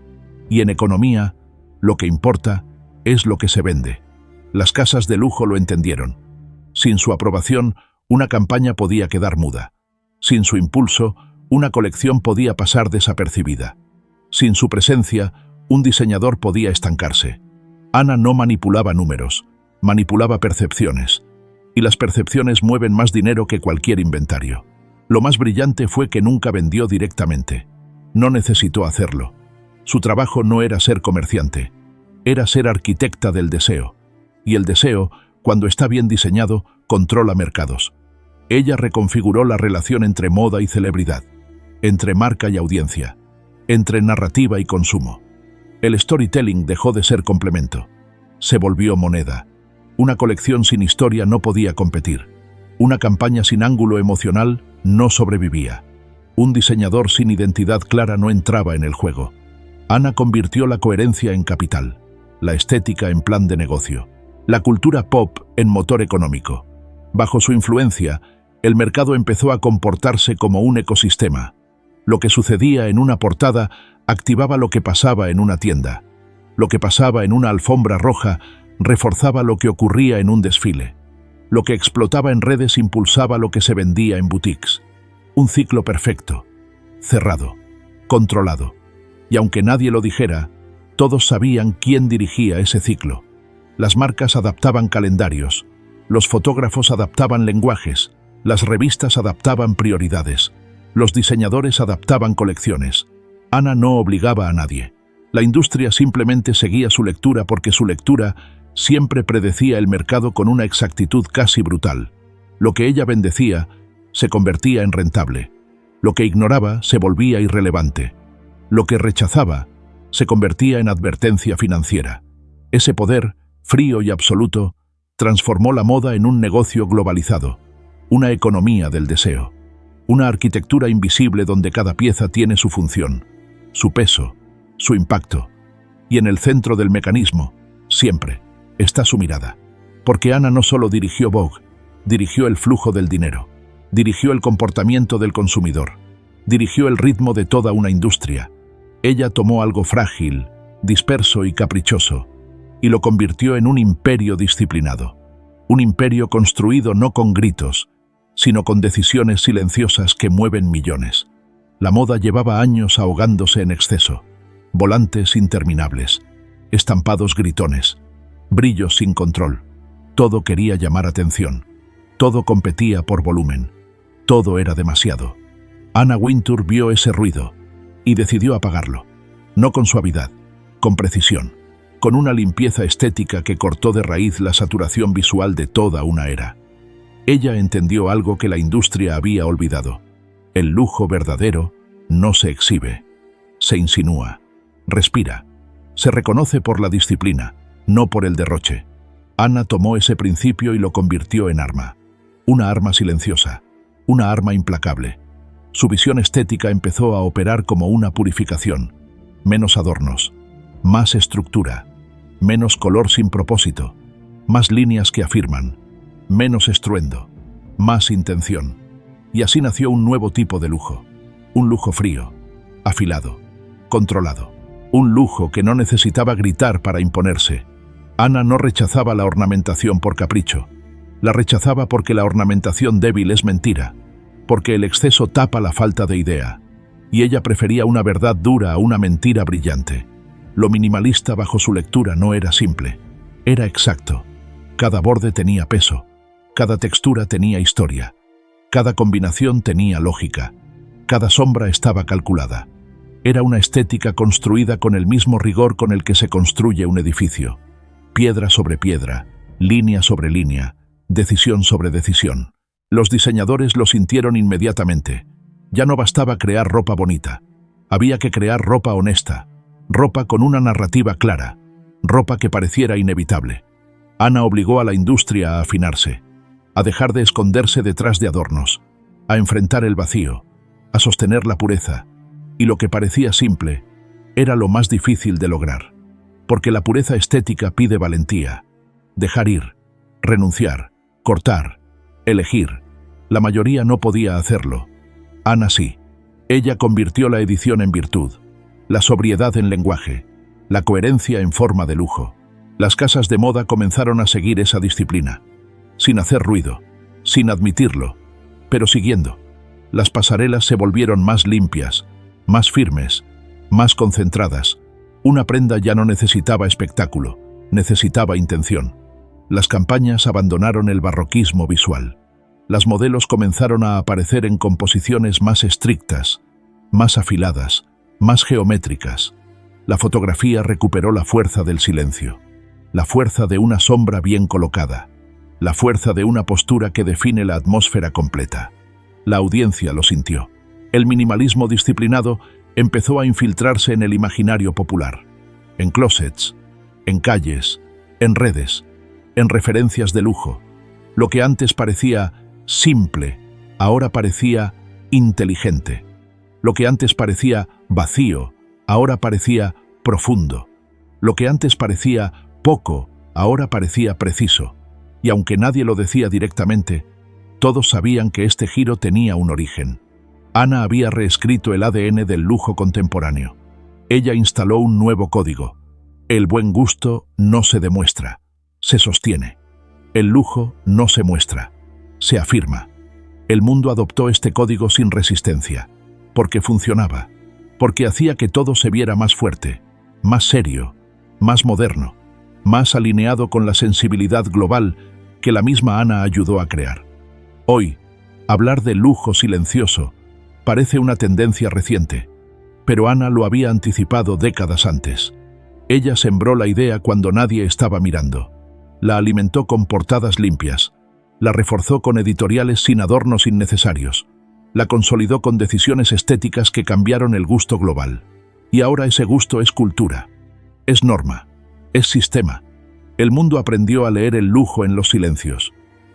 Y en economía, lo que importa es lo que se vende. Las casas de lujo lo entendieron. Sin su aprobación, una campaña podía quedar muda. Sin su impulso, una colección podía pasar desapercibida. Sin su presencia, un diseñador podía estancarse. Anna no manipulaba números, manipulaba percepciones. Y las percepciones mueven más dinero que cualquier inventario. Lo más brillante fue que nunca vendió directamente. No necesitó hacerlo. Su trabajo no era ser comerciante, era ser arquitecta del deseo. Y el deseo, cuando está bien diseñado, controla mercados. Ella reconfiguró la relación entre moda y celebridad, entre marca y audiencia, entre narrativa y consumo. El storytelling dejó de ser complemento. Se volvió moneda. Una colección sin historia no podía competir. Una campaña sin ángulo emocional no sobrevivía. Un diseñador sin identidad clara no entraba en el juego. Anna convirtió la coherencia en capital, la estética en plan de negocio, la cultura pop en motor económico. Bajo su influencia, el mercado empezó a comportarse como un ecosistema. Lo que sucedía en una portada activaba lo que pasaba en una tienda. Lo que pasaba en una alfombra roja reforzaba lo que ocurría en un desfile. Lo que explotaba en redes impulsaba lo que se vendía en boutiques. Un ciclo perfecto, cerrado, controlado. Y aunque nadie lo dijera, todos sabían quién dirigía ese ciclo. Las marcas adaptaban calendarios, los fotógrafos adaptaban lenguajes, las revistas adaptaban prioridades, los diseñadores adaptaban colecciones. Anna no obligaba a nadie. La industria simplemente seguía su lectura porque su lectura siempre predecía el mercado con una exactitud casi brutal. Lo que ella bendecía se convertía en rentable. Lo que ignoraba se volvía irrelevante. Lo que rechazaba se convertía en advertencia financiera. Ese poder, frío y absoluto, transformó la moda en un negocio globalizado, una economía del deseo, una arquitectura invisible donde cada pieza tiene su función, su peso, su impacto. Y en el centro del mecanismo, siempre, está su mirada. Porque Anna no solo dirigió Vogue, dirigió el flujo del dinero, dirigió el comportamiento del consumidor, dirigió el ritmo de toda una industria. Ella tomó algo frágil, disperso y caprichoso, y lo convirtió en un imperio disciplinado. Un imperio construido no con gritos, sino con decisiones silenciosas que mueven millones. La moda llevaba años ahogándose en exceso. Volantes interminables, estampados gritones, brillos sin control. Todo quería llamar atención. Todo competía por volumen. Todo era demasiado. Anna Wintour vio ese ruido y decidió apagarlo. No con suavidad, con precisión, con una limpieza estética que cortó de raíz la saturación visual de toda una era. Ella entendió algo que la industria había olvidado. El lujo verdadero no se exhibe, se insinúa. Respira. Se reconoce por la disciplina, no por el derroche. Ana tomó ese principio y lo convirtió en arma. Una arma silenciosa, una arma implacable. Su visión estética empezó a operar como una purificación. Menos adornos, más estructura, menos color sin propósito, más líneas que afirman, menos estruendo, más intención. Y así nació un nuevo tipo de lujo. Un lujo frío, afilado, controlado. Un lujo que no necesitaba gritar para imponerse. Ana no rechazaba la ornamentación por capricho. La rechazaba porque la ornamentación débil es mentira, porque el exceso tapa la falta de idea. Y ella prefería una verdad dura a una mentira brillante. Lo minimalista bajo su lectura no era simple, era exacto. Cada borde tenía peso, cada textura tenía historia, cada combinación tenía lógica, cada sombra estaba calculada. Era una estética construida con el mismo rigor con el que se construye un edificio. Piedra sobre piedra, línea sobre línea, decisión sobre decisión. Los diseñadores lo sintieron inmediatamente. Ya no bastaba crear ropa bonita. Había que crear ropa honesta, ropa con una narrativa clara, ropa que pareciera inevitable. Ana obligó a la industria a afinarse, a dejar de esconderse detrás de adornos, a enfrentar el vacío, a sostener la pureza. Y lo que parecía simple era lo más difícil de lograr. Porque la pureza estética pide valentía. Dejar ir, renunciar, cortar, elegir. La mayoría no podía hacerlo. Ana sí. Ella convirtió la edición en virtud, la sobriedad en lenguaje, la coherencia en forma de lujo. Las casas de moda comenzaron a seguir esa disciplina, sin hacer ruido, sin admitirlo, pero siguiendo. Las pasarelas se volvieron más limpias, más firmes, más concentradas. Una prenda ya no necesitaba espectáculo, necesitaba intención. Las campañas abandonaron el barroquismo visual. Las modelos comenzaron a aparecer en composiciones más estrictas, más afiladas, más geométricas. La fotografía recuperó la fuerza del silencio, la fuerza de una sombra bien colocada, la fuerza de una postura que define la atmósfera completa. La audiencia lo sintió. El minimalismo disciplinado empezó a infiltrarse en el imaginario popular, en closets, en calles, en redes, en referencias de lujo. Lo que antes parecía simple, ahora parecía inteligente. Lo que antes parecía vacío, ahora parecía profundo. Lo que antes parecía poco, ahora parecía preciso. Y aunque nadie lo decía directamente, todos sabían que este giro tenía un origen. Ana había reescrito el ADN del lujo contemporáneo. Ella instaló un nuevo código. El buen gusto no se demuestra, se sostiene. El lujo no se muestra, se afirma. El mundo adoptó este código sin resistencia, porque funcionaba, porque hacía que todo se viera más fuerte, más serio, más moderno, más alineado con la sensibilidad global que la misma Ana ayudó a crear. Hoy, hablar de lujo silencioso parece una tendencia reciente, pero Ana lo había anticipado décadas antes. Ella sembró la idea cuando nadie estaba mirando. La alimentó con portadas limpias, la reforzó con editoriales sin adornos innecesarios, la consolidó con decisiones estéticas que cambiaron el gusto global. Y ahora ese gusto es cultura, es norma, es sistema. El mundo aprendió a leer el lujo en los silencios,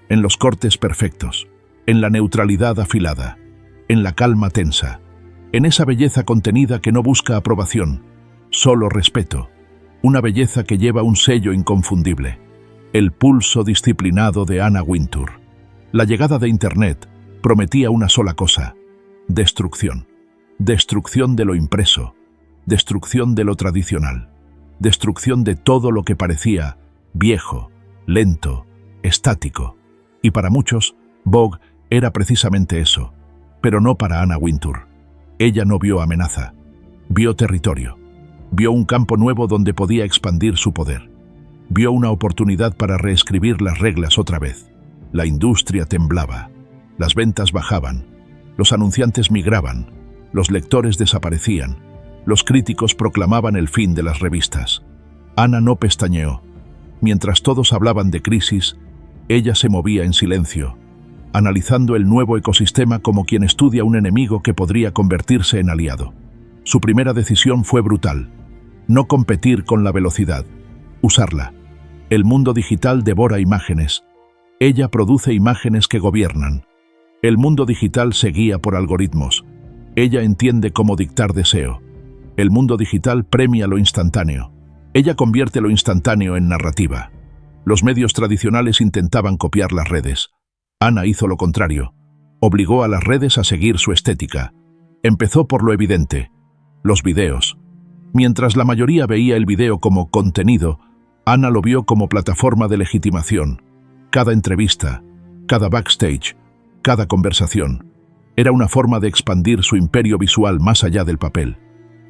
en los cortes perfectos, en la neutralidad afilada, en la calma tensa, en esa belleza contenida que no busca aprobación, solo respeto, una belleza que lleva un sello inconfundible. El pulso disciplinado de Anna Wintour. La llegada de Internet prometía una sola cosa: destrucción. Destrucción de lo impreso, destrucción de lo tradicional, destrucción de todo lo que parecía viejo, lento, estático. Y para muchos, Vogue era precisamente eso, pero no para Anna Wintour. Ella no vio amenaza, vio territorio, vio un campo nuevo donde podía expandir su poder. Vio una oportunidad para reescribir las reglas otra vez. La industria temblaba, las ventas bajaban, los anunciantes migraban, los lectores desaparecían, los críticos proclamaban el fin de las revistas. Ana no pestañeó. Mientras todos hablaban de crisis, ella se movía en silencio, analizando el nuevo ecosistema como quien estudia un enemigo que podría convertirse en aliado. Su primera decisión fue brutal: No competir con la velocidad, usarla. El mundo digital devora imágenes. Ella produce imágenes que gobiernan. El mundo digital se guía por algoritmos. Ella entiende cómo dictar deseo. El mundo digital premia lo instantáneo. Ella convierte lo instantáneo en narrativa. Los medios tradicionales intentaban copiar las redes. Ana hizo lo contrario. Obligó a las redes a seguir su estética. Empezó por lo evidente, los videos. Mientras la mayoría veía el video como contenido, Ana lo vio como plataforma de legitimación. Cada entrevista, cada backstage, cada conversación, era una forma de expandir su imperio visual más allá del papel.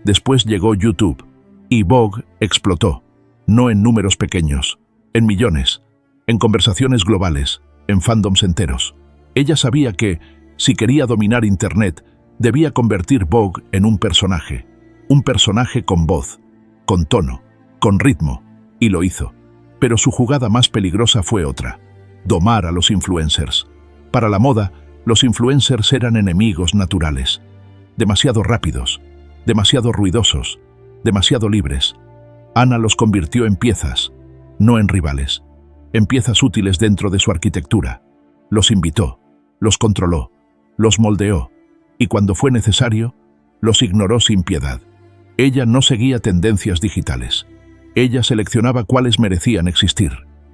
Después llegó YouTube, y Vogue explotó, no en números pequeños, en millones, en conversaciones globales, en fandoms enteros. Ella sabía que, si quería dominar Internet, debía convertir Vogue en un personaje con voz, con tono, con ritmo, y lo hizo. Pero su jugada más peligrosa fue otra: domar a los influencers. Para la moda, los influencers eran enemigos naturales. Demasiado rápidos, demasiado ruidosos, demasiado libres. Ana los convirtió en piezas, no en rivales, en piezas útiles dentro de su arquitectura. Los invitó, los controló, los moldeó, y cuando fue necesario, los ignoró sin piedad. Ella no seguía tendencias digitales. Ella seleccionaba cuáles merecían existir.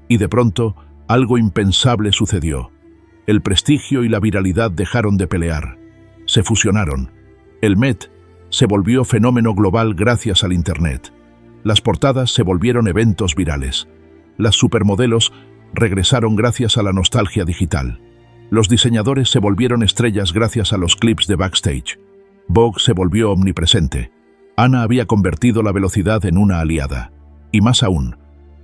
Y de pronto, algo impensable sucedió. El prestigio y la viralidad dejaron de pelear. Se fusionaron. El Met se volvió fenómeno global gracias al Internet. Las portadas se volvieron eventos virales. Las supermodelos regresaron gracias a la nostalgia digital. Los diseñadores se volvieron estrellas gracias a los clips de backstage. Vogue se volvió omnipresente. Ana había convertido la velocidad en una aliada. Y más aún,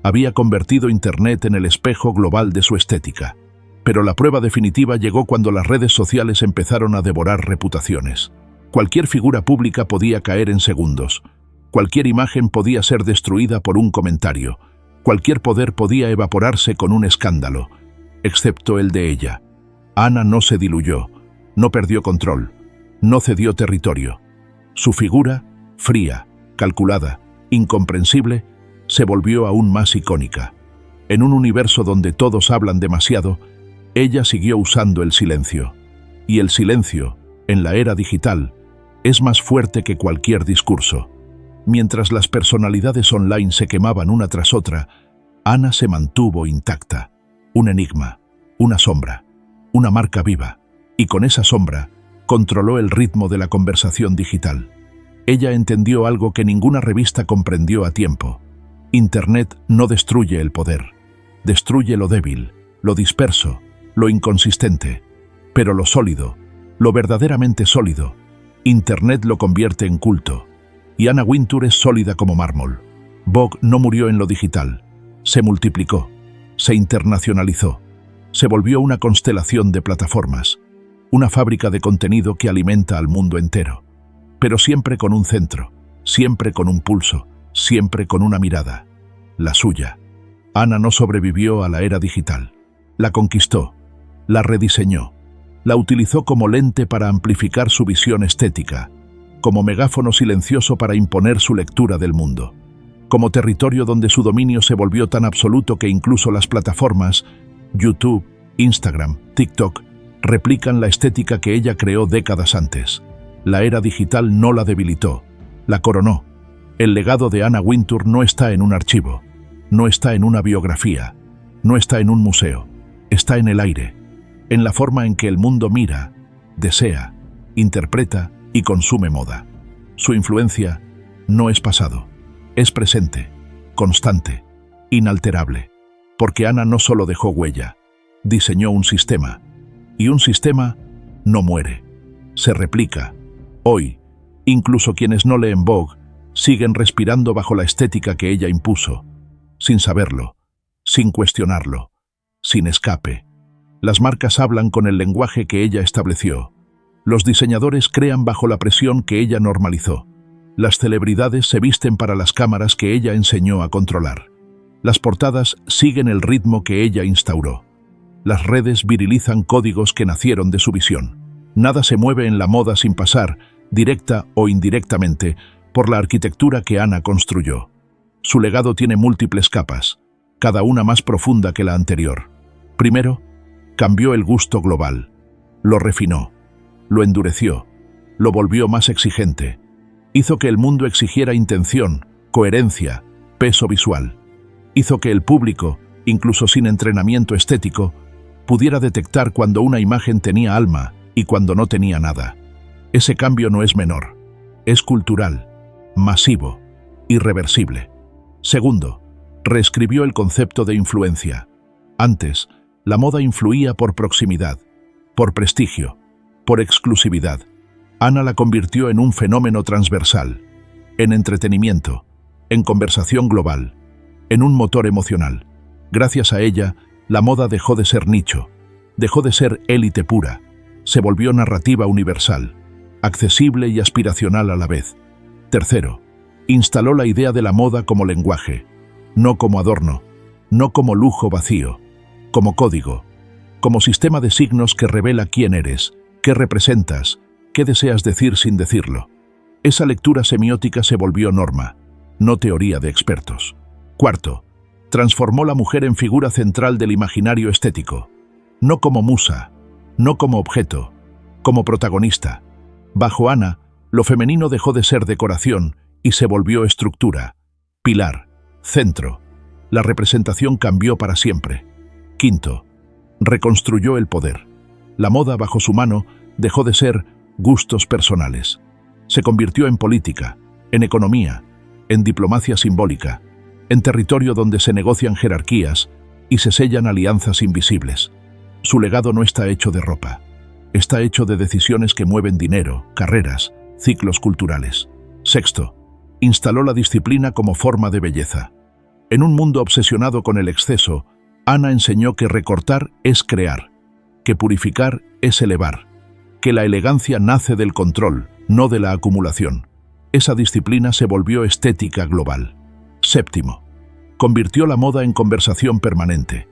había convertido Internet en el espejo global de su estética. Pero la prueba definitiva llegó cuando las redes sociales empezaron a devorar reputaciones. Cualquier figura pública podía caer en segundos. Cualquier imagen podía ser destruida por un comentario. Cualquier poder podía evaporarse con un escándalo, excepto el de ella. Ana no se diluyó, no perdió control, no cedió territorio. Su figura, fría, calculada, incomprensible, se volvió aún más icónica. En un universo donde todos hablan demasiado, ella siguió usando el silencio. Y el silencio, en la era digital, es más fuerte que cualquier discurso. Mientras las personalidades online se quemaban una tras otra, Ana se mantuvo intacta. Un enigma, una sombra, una marca viva. Y con esa sombra, controló el ritmo de la conversación digital. Ella entendió algo que ninguna revista comprendió a tiempo. Internet no destruye el poder. Destruye lo débil, lo disperso, lo inconsistente. Pero lo sólido, lo verdaderamente sólido, Internet lo convierte en culto. Y Anna Wintour es sólida como mármol. Vogue no murió en lo digital. Se multiplicó, se internacionalizó, se volvió una constelación de plataformas, una fábrica de contenido que alimenta al mundo entero. Pero siempre con un centro, siempre con un pulso, siempre con una mirada, la suya. Ana no sobrevivió a la era digital. La conquistó, la rediseñó, la utilizó como lente para amplificar su visión estética, como megáfono silencioso para imponer su lectura del mundo, como territorio donde su dominio se volvió tan absoluto que incluso las plataformas, YouTube, Instagram, TikTok, replican la estética que ella creó décadas antes. La era digital no la debilitó, la coronó. El legado de Anna Wintour no está en un archivo, no está en una biografía, no está en un museo, está en el aire, en la forma en que el mundo mira, desea, interpreta y consume moda. Su influencia no es pasado, es presente, constante, inalterable, porque Ana no solo dejó huella, diseñó un sistema, y un sistema no muere, se replica. Hoy, incluso quienes no leen Vogue siguen respirando bajo la estética que ella impuso, sin saberlo, sin cuestionarlo, sin escape. Las marcas hablan con el lenguaje que ella estableció. Los diseñadores crean bajo la presión que ella normalizó. Las celebridades se visten para las cámaras que ella enseñó a controlar. Las portadas siguen el ritmo que ella instauró. Las redes virilizan códigos que nacieron de su visión. Nada se mueve en la moda sin pasar, directa o indirectamente, por la arquitectura que Ana construyó. Su legado tiene múltiples capas, cada una más profunda que la anterior. Primero, cambió el gusto global. Lo refinó, lo endureció, lo volvió más exigente. Hizo que el mundo exigiera intención, coherencia, peso visual. Hizo que el público, incluso sin entrenamiento estético, pudiera detectar cuando una imagen tenía alma y cuando no tenía nada. Ese cambio no es menor, es cultural, masivo, irreversible. Segundo, reescribió el concepto de influencia. Antes, la moda influía por proximidad, por prestigio, por exclusividad. Ana la convirtió en un fenómeno transversal, en entretenimiento, en conversación global, en un motor emocional. Gracias a ella, la moda dejó de ser nicho, dejó de ser élite pura, se volvió narrativa universal, accesible y aspiracional a la vez. Tercero, instaló la idea de la moda como lenguaje, no como adorno, no como lujo vacío, como código, como sistema de signos que revela quién eres, qué representas, qué deseas decir sin decirlo. Esa lectura semiótica se volvió norma, no teoría de expertos. Cuarto, transformó la mujer en figura central del imaginario estético, no como musa, no como objeto, como protagonista. Bajo Ana, lo femenino dejó de ser decoración y se volvió estructura, pilar, centro. La representación cambió para siempre. Quinto, reconstruyó el poder. La moda bajo su mano dejó de ser gustos personales. Se convirtió en política, en economía, en diplomacia simbólica, en territorio donde se negocian jerarquías y se sellan alianzas invisibles. Su legado no está hecho de ropa, está hecho de decisiones que mueven dinero, carreras, ciclos culturales. Sexto, instaló la disciplina como forma de belleza. En un mundo obsesionado con el exceso, Ana enseñó que recortar es crear, que purificar es elevar, que la elegancia nace del control, no de la acumulación. Esa disciplina se volvió estética global. Séptimo, convirtió la moda en conversación permanente.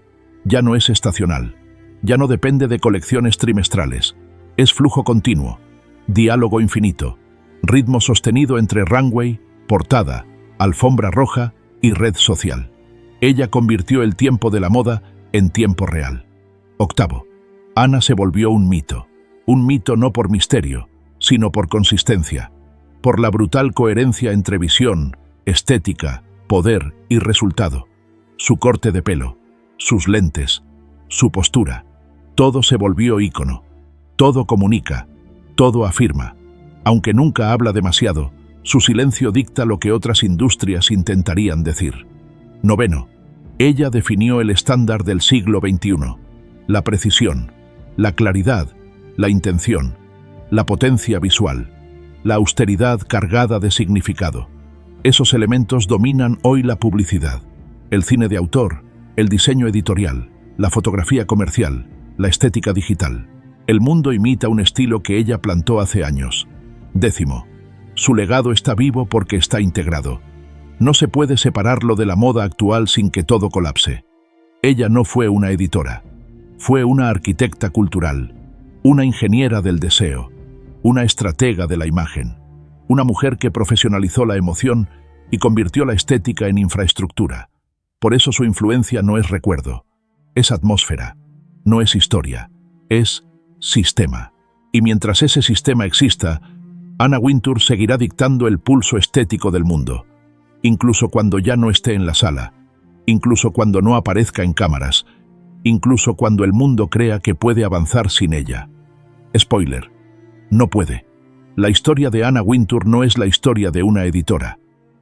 Ya no es estacional, ya no depende de colecciones trimestrales. Es flujo continuo, diálogo infinito, ritmo sostenido entre runway, portada, alfombra roja y red social. Ella convirtió el tiempo de la moda en tiempo real. Octavo, Ana se volvió un mito no por misterio, sino por consistencia, por la brutal coherencia entre visión, estética, poder y resultado. Su corte de pelo, sus lentes, su postura, todo se volvió ícono, todo comunica, todo afirma. Aunque nunca habla demasiado, su silencio dicta lo que otras industrias intentarían decir. Noveno, ella definió el estándar del siglo XXI, la precisión, la claridad, la intención, la potencia visual, la austeridad cargada de significado. Esos elementos dominan hoy la publicidad, el cine de autor, el diseño editorial, la fotografía comercial, la estética digital. El mundo imita un estilo que ella plantó hace años. Décimo, su legado está vivo porque está integrado. No se puede separarlo de la moda actual sin que todo colapse. Ella no fue una editora, fue una arquitecta cultural, una ingeniera del deseo, una estratega de la imagen, una mujer que profesionalizó la emoción y convirtió la estética en infraestructura. Por eso su influencia no es recuerdo, es atmósfera, no es historia, es sistema. Y mientras ese sistema exista, Anna Wintour seguirá dictando el pulso estético del mundo, incluso cuando ya no esté en la sala, incluso cuando no aparezca en cámaras, incluso cuando el mundo crea que puede avanzar sin ella. Spoiler, no puede. La historia de Anna Wintour no es la historia de una editora,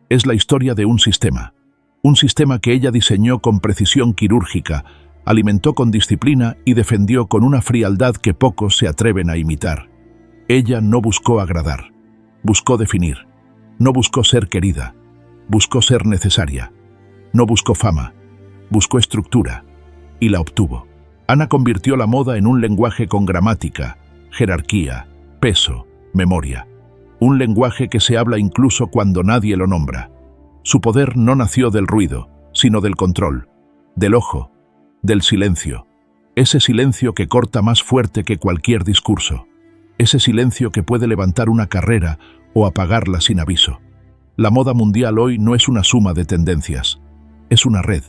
es la historia de un sistema que ella diseñó con precisión quirúrgica, alimentó con disciplina y defendió con una frialdad que pocos se atreven a imitar. Ella no buscó agradar, buscó definir, no buscó ser querida, buscó ser necesaria, no buscó fama, buscó estructura, y la obtuvo. Ana convirtió la moda en un lenguaje con gramática, jerarquía, peso, memoria. Un lenguaje que se habla incluso cuando nadie lo nombra. Su poder no nació del ruido, sino del control, del ojo, del silencio. Ese silencio que corta más fuerte que cualquier discurso. Ese silencio que puede levantar una carrera o apagarla sin aviso. La moda mundial hoy no es una suma de tendencias, es una red,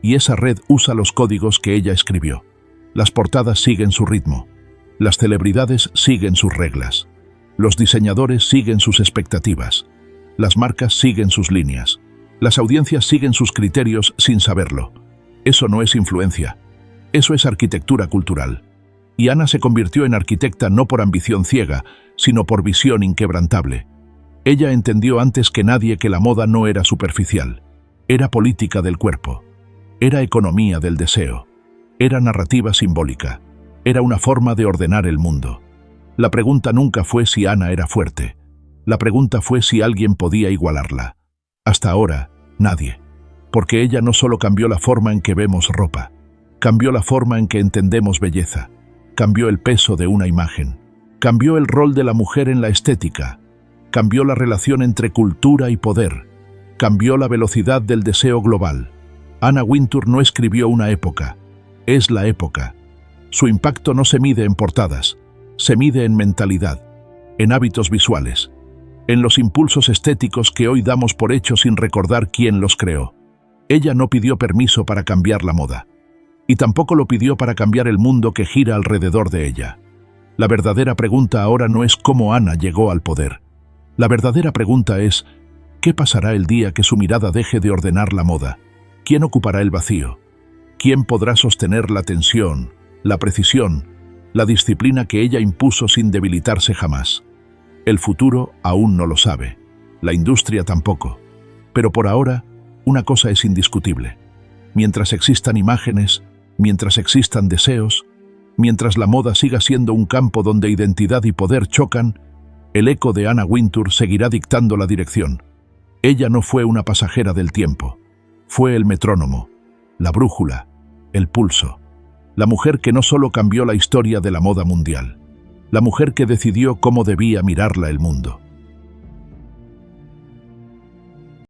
y esa red usa los códigos que ella escribió. Las portadas siguen su ritmo, las celebridades siguen sus reglas, los diseñadores siguen sus expectativas, las marcas siguen sus líneas, las audiencias siguen sus criterios sin saberlo. Eso no es influencia, eso es arquitectura cultural. Y Ana se convirtió en arquitecta no por ambición ciega, sino por visión inquebrantable. Ella entendió antes que nadie que la moda no era superficial, era política del cuerpo, era economía del deseo, era narrativa simbólica, era una forma de ordenar el mundo. La pregunta nunca fue si Ana era fuerte, la pregunta fue si alguien podía igualarla. Hasta ahora, nadie, porque ella no solo cambió la forma en que vemos ropa, cambió la forma en que entendemos belleza, cambió el peso de una imagen, cambió el rol de la mujer en la estética, cambió la relación entre cultura y poder, cambió la velocidad del deseo global. Anna Wintour no escribió una época, es la época. Su impacto no se mide en portadas, se mide en mentalidad, en hábitos visuales, en los impulsos estéticos que hoy damos por hecho sin recordar quién los creó. Ella no pidió permiso para cambiar la moda, y tampoco lo pidió para cambiar el mundo que gira alrededor de ella. La verdadera pregunta ahora no es cómo Ana llegó al poder. La verdadera pregunta es, ¿qué pasará el día que su mirada deje de ordenar la moda? ¿Quién ocupará el vacío? ¿Quién podrá sostener la tensión, la precisión, la disciplina que ella impuso sin debilitarse jamás? El futuro aún no lo sabe, la industria tampoco. Pero por ahora, una cosa es indiscutible. Mientras existan imágenes, mientras existan deseos, mientras la moda siga siendo un campo donde identidad y poder chocan, el eco de Anna Wintour seguirá dictando la dirección. Ella no fue una pasajera del tiempo, fue el metrónomo, la brújula, el pulso, la mujer que no solo cambió la historia de la moda mundial, la mujer que decidió cómo debía mirarla el mundo.